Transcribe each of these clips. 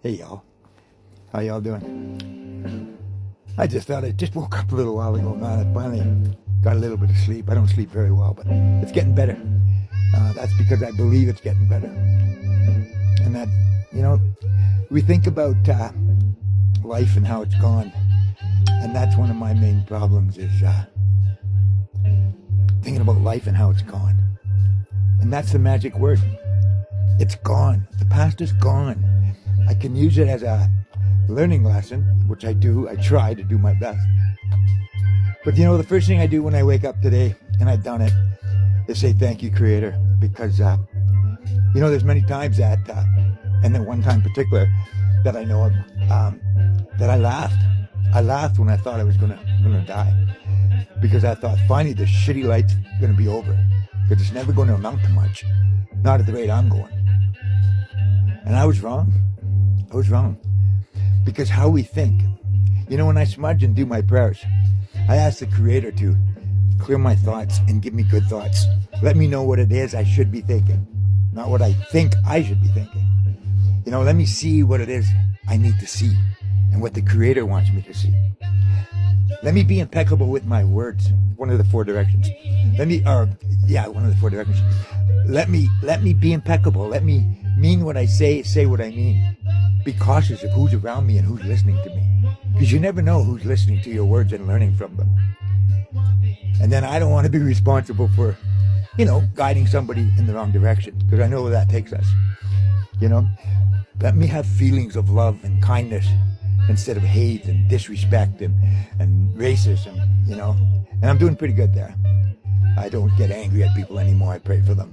Hey y'all, how y'all doing? I just thought I just woke up a little while ago, man. I finally got a little bit of sleep. I don't sleep very well, but it's getting better. That's because I believe it's getting better. And that, we think about life and how it's gone, and that's one of my main problems is thinking about life and how it's gone. And that's the magic word. It's gone. The past is gone. I can use it as a learning lesson, which I do. I try to do my best. But the first thing I do when I wake up today, and I've done it, is say thank you, Creator. Because, there's many times that, and then one time in particular that I know of, that I laughed. I laughed when I thought I was gonna die. Because I thought, finally, this shitty life's gonna be over. Because it's never going to amount to much. Not at the rate I'm going. And I was wrong. Because how we think. When I smudge and do my prayers, I ask the Creator to clear my thoughts and give me good thoughts. Let me know what it is I should be thinking. Not what I think I should be thinking. Let me see what it is I need to see. And what the Creator wants me to see. Let me be impeccable with my words. One of the four directions. One of the four directions. Let me be impeccable. Let me mean what I say what I mean. Be cautious of who's around me and who's listening to me. Because you never know who's listening to your words and learning from them. And then I don't want to be responsible for, guiding somebody in the wrong direction. Because I know where that takes us. Let me have feelings of love and kindness instead of hate and disrespect and racism, And I'm doing pretty good there. I don't get angry at people anymore. I pray for them.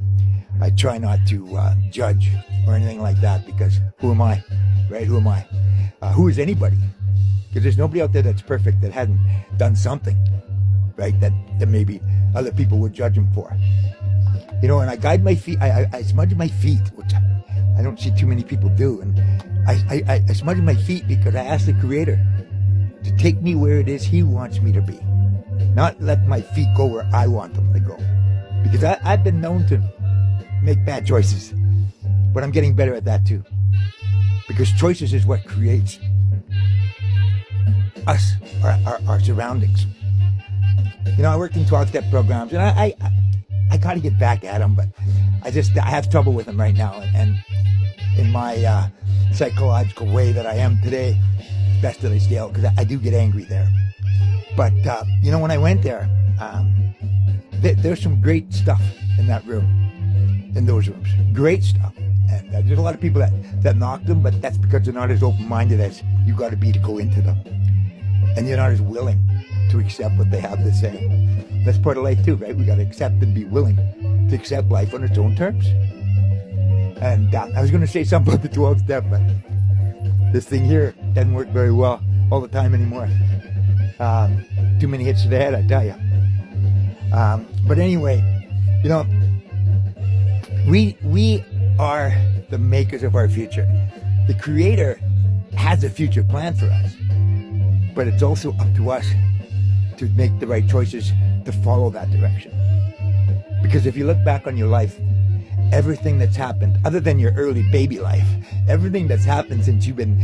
I try not to judge or anything like that because who am I, right? Who am I? Who is anybody? Because there's nobody out there that's perfect that hadn't done something, right? That maybe other people would judge them for. And I guide my feet. I smudge my feet, which I don't see too many people do. And I smudge my feet because I ask the Creator to take me where it is He wants me to be. Not let my feet go where I want them to go. Because I've been known to make bad choices. But I'm getting better at that too. Because choices is what creates us, our surroundings. I worked in 12-step programs, and I got to get back at them, but I have trouble with them right now. And in my psychological way that I am today, it's best that I stay out because I do get angry there. But, when I went there, there's some great stuff in that room, in those rooms. Great stuff. And there's a lot of people that knock them, but that's because they're not as open-minded as you got to be to go into them. And you're not as willing to accept what they have to say. That's part of life too, right? We got to accept and be willing to accept life on its own terms. And I was going to say something about the 12-step, but this thing here doesn't work very well all the time anymore. Too many hits to the head, I tell you. But anyway, we are the makers of our future. The Creator has a future plan for us, but it's also up to us to make the right choices to follow that direction. Because if you look back on your life, everything that's happened, other than your early baby life, everything that's happened since you've been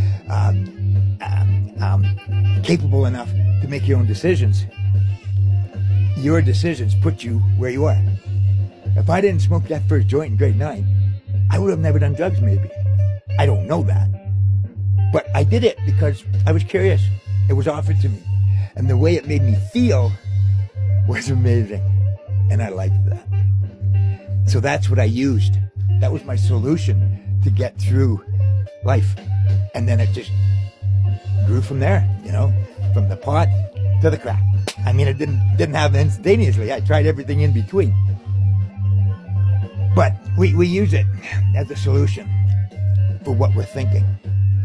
capable enough to make your own decisions, your decisions put you where you are. If I didn't smoke that first joint in grade 9, I would have never done drugs maybe. I don't know that. But I did it because I was curious. It was offered to me. And the way it made me feel was amazing. And I liked that. So that's what I used. That was my solution to get through life. And then it just grew from there, from the pot to the crack. I mean, it didn't happen instantaneously. I tried everything in between. But we use it as a solution for what we're thinking.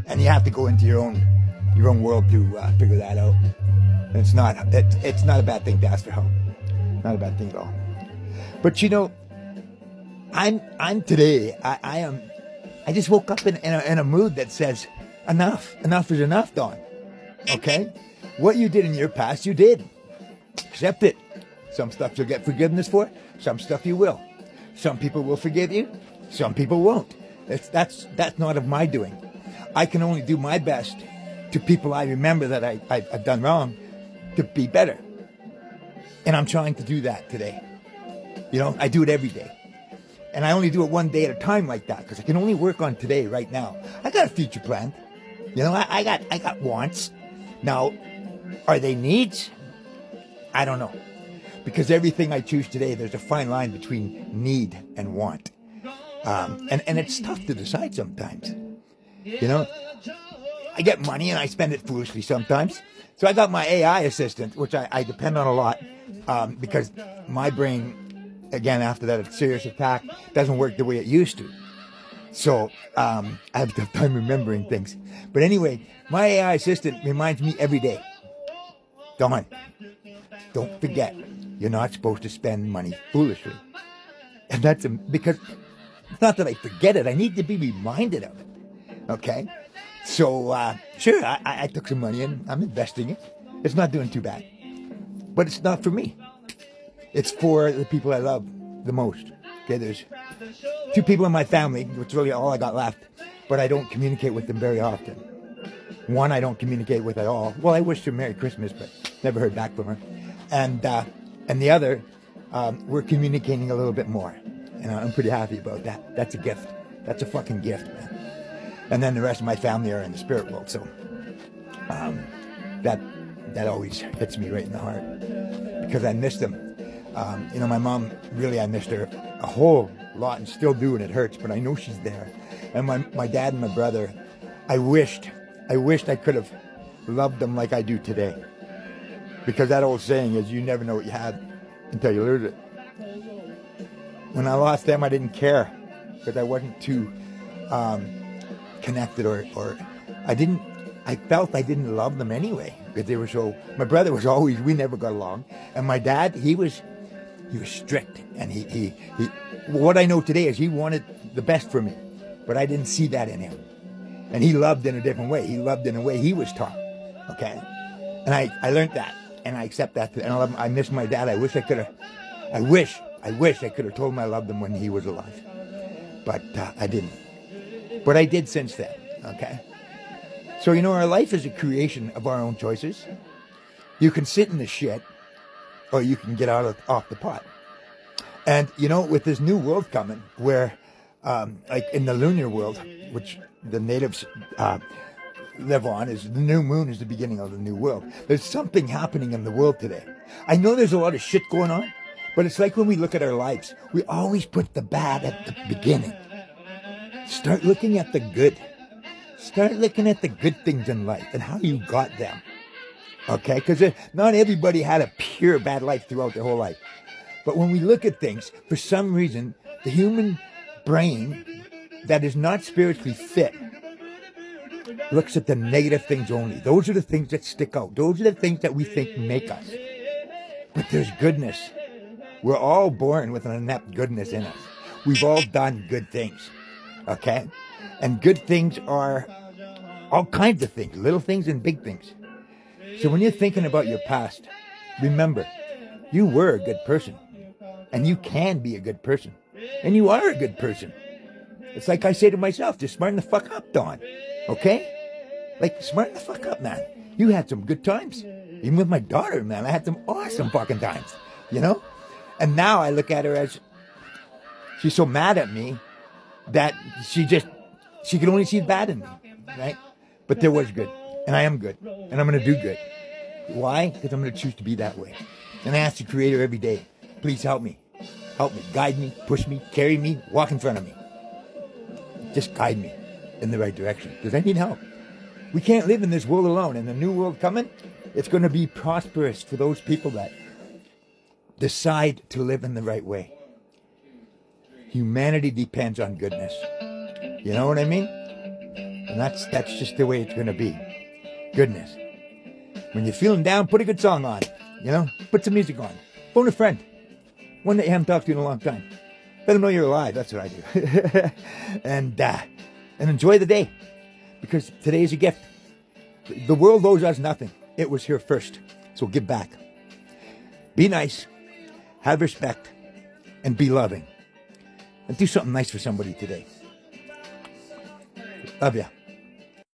And you have to go into your own world to figure that out. And it's not a bad thing to ask for help. Not a bad thing at all. But I'm today. I just woke up in a mood that says enough is enough, Dawn. Okay, what you did in your past, you did. Accept it. Some stuff you'll get forgiveness for. Some stuff you will. Some people will forgive you. Some people won't. That's not of my doing. I can only do my best to people I remember that I've done wrong to be better. And I'm trying to do that today. You know, I do it every day. And I only do it one day at a time like that because I can only work on today right now. I got a future planned. You know, I got wants. Now, are they needs? I don't know. Because everything I choose today, there's a fine line between need and want. And it's tough to decide sometimes. You know, I get money and I spend it foolishly sometimes. So I got my AI assistant, which I depend on a lot because my brain, again, after that serious attack, doesn't work the way it used to. So I have a tough time remembering things. But anyway, my AI assistant reminds me every day, Don, don't forget, you're not supposed to spend money foolishly. And that's because it's not that I forget it. I need to be reminded of it. Okay? So, sure, I took some money and I'm investing it. It's not doing too bad. But it's not for me. It's for the people I love the most. Okay, there's 2 people in my family, which is really all I got left, but I don't communicate with them very often. One I don't communicate with at all. Well, I wished her Merry Christmas, but never heard back from her. And the other, we're communicating a little bit more. And I'm pretty happy about that. That's a gift. That's a fucking gift, man. And then the rest of my family are in the spirit world, so that always hits me right in the heart because I miss them. You know, my mom, really, I missed her a whole lot and still do, and it hurts, but I know she's there. And my dad and my brother, I wished I could have loved them like I do today. Because that old saying is, you never know what you had until you lose it. When I lost them, I didn't care because I wasn't too connected or I felt I didn't love them anyway because they were so, my brother was always, we never got along. And my dad, he was strict, and he what I know today is he wanted the best for me, but I didn't see that in him. And he loved in a different way. He loved in a way he was taught. Okay. And I learned that, and I accept that. And I miss my dad. I wish I could have told him I loved him when he was alive, but I didn't. But I did since then. Okay. So, you know, our life is a creation of our own choices. You can sit in the shit, or you can get off the pot. And, you know, with this new world coming, where, like in the lunar world, which the natives live on, is the new moon is the beginning of the new world. There's something happening in the world today. I know there's a lot of shit going on, but it's like when we look at our lives, we always put the bad at the beginning. Start looking at the good. Start looking at the good things in life and how you got them. Okay? Because not everybody had a pure bad life throughout their whole life. But when we look at things, for some reason, the human brain that is not spiritually fit looks at the negative things only. Those are the things that stick out. Those are the things that we think make us. But there's goodness. We're all born with an innate goodness in us. We've all done good things. Okay? And good things are all kinds of things, little things and big things. So when you're thinking about your past, remember, you were a good person. And you can be a good person. And you are a good person. It's like I say to myself, just smarten the fuck up, Don. Okay? Like, smarten the fuck up, man. You had some good times. Even with my daughter, man, I had some awesome fucking times. You know? And now I look at her as, she's so mad at me that she can only see bad in me. Right? But there was good. And I am good. And I'm going to do good. Why? Because I'm going to choose to be that way. And I ask the Creator every day, please help me. Help me, guide me, push me, carry me, walk in front of me. Just guide me in the right direction, because I need help. We can't live in this world alone. And the new world coming, it's going to be prosperous for those people that decide to live in the right way. Humanity depends on goodness. You know what I mean? And that's just the way it's going to be. Goodness. When you're feeling down, put a good song on. You know? Put some music on. Phone a friend. One that you haven't talked to in a long time. Let them know you're alive. That's what I do. And enjoy the day. Because today is a gift. The world owes us nothing. It was here first. So give back. Be nice. Have respect. And be loving. And do something nice for somebody today. Love ya.